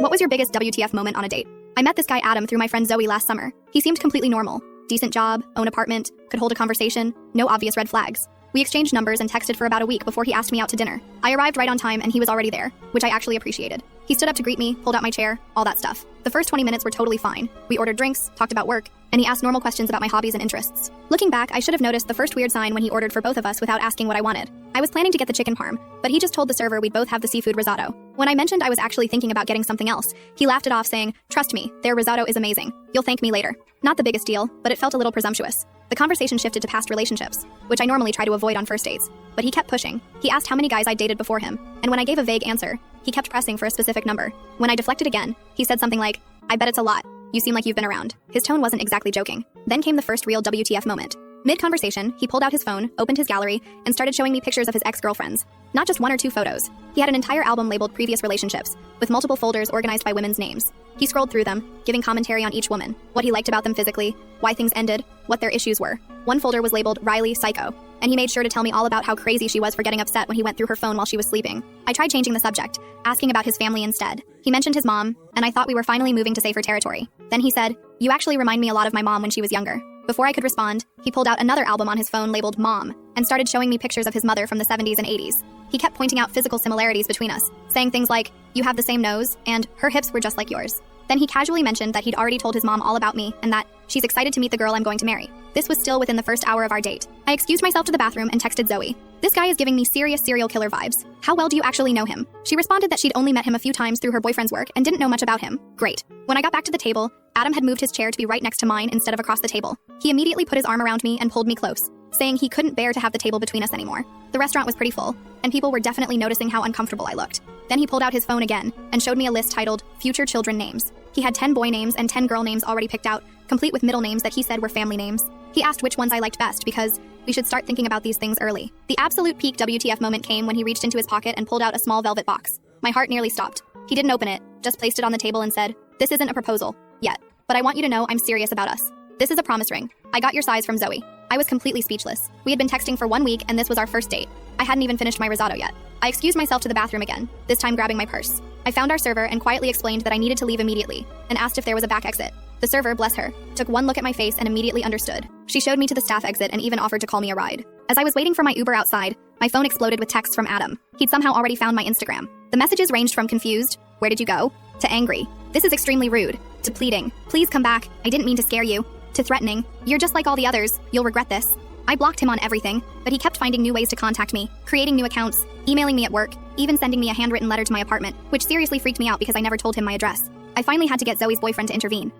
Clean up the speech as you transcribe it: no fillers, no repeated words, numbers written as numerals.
What was your biggest WTF moment on a date? I met this guy Adam through my friend Zoe last summer. He seemed completely normal. Decent job, own apartment, could hold a conversation, no obvious red flags. We exchanged numbers and texted for about a week before he asked me out to dinner. I arrived right on time and he was already there, which I actually appreciated. He stood up to greet me, pulled out my chair, all that stuff. The first 20 minutes were totally fine. We ordered drinks, talked about work, and he asked normal questions about my hobbies and interests. Looking back, I should have noticed the first weird sign when he ordered for both of us without asking what I wanted. I was planning to get the chicken parm, but he just told the server we'd both have the seafood risotto. When I mentioned I was actually thinking about getting something else, he laughed it off saying, "Trust me, their risotto is amazing. You'll thank me later." Not the biggest deal, but it felt a little presumptuous. The conversation shifted to past relationships, which I normally try to avoid on first dates. But he kept pushing. He asked how many guys I'd dated before him, and when I gave a vague answer, he kept pressing for a specific number. When I deflected again, he said something like, "I bet it's a lot. You seem like you've been around." His tone wasn't exactly joking. Then came the first real WTF moment. Mid-conversation, he pulled out his phone, opened his gallery, and started showing me pictures of his ex-girlfriends. Not just one or two photos. He had an entire album labeled previous relationships, with multiple folders organized by women's names. He scrolled through them, giving commentary on each woman, what he liked about them physically, why things ended, what their issues were. One folder was labeled Riley Psycho, and he made sure to tell me all about how crazy she was for getting upset when he went through her phone while she was sleeping. I tried changing the subject, asking about his family instead. He mentioned his mom, and I thought we were finally moving to safer territory. Then he said, "You actually remind me a lot of my mom when she was younger." Before I could respond, he pulled out another album on his phone labeled Mom, and started showing me pictures of his mother from the 70s and 80s. He kept pointing out physical similarities between us, saying things like, "You have the same nose," and "Her hips were just like yours." Then he casually mentioned that he'd already told his mom all about me, and that she's excited to meet the girl I'm going to marry. This was still within the first hour of our date. I excused myself to the bathroom and texted Zoe. "This guy is giving me serious serial killer vibes. How well do you actually know him?" She responded that she'd only met him a few times through her boyfriend's work and didn't know much about him. Great. When I got back to the table, Adam had moved his chair to be right next to mine instead of across the table. He immediately put his arm around me and pulled me close, saying he couldn't bear to have the table between us anymore. The restaurant was pretty full, and people were definitely noticing how uncomfortable I looked. Then he pulled out his phone again and showed me a list titled Future Children Names. He had 10 boy names and 10 girl names already picked out, complete with middle names that he said were family names. He asked which ones I liked best because we should start thinking about these things early. The absolute peak WTF moment came when he reached into his pocket and pulled out a small velvet box. My heart nearly stopped. He didn't open it, just placed it on the table and said, "This isn't a proposal, yet, but I want you to know I'm serious about us. This is a promise ring. I got your size from Zoe." I was completely speechless. We had been texting for 1 week and this was our first date. I hadn't even finished my risotto yet. I excused myself to the bathroom again, this time grabbing my purse. I found our server and quietly explained that I needed to leave immediately, and asked if there was a back exit. The server, bless her, took one look at my face and immediately understood. She showed me to the staff exit and even offered to call me a ride. As I was waiting for my Uber outside, my phone exploded with texts from Adam. He'd somehow already found my Instagram. The messages ranged from confused, "Where did you go?" to angry, "This is extremely rude," to pleading, "Please come back, I didn't mean to scare you," to threatening, "You're just like all the others, you'll regret this." I blocked him on everything, but he kept finding new ways to contact me, creating new accounts, emailing me at work, even sending me a handwritten letter to my apartment, which seriously freaked me out because I never told him my address. I finally had to get Zoe's boyfriend to intervene.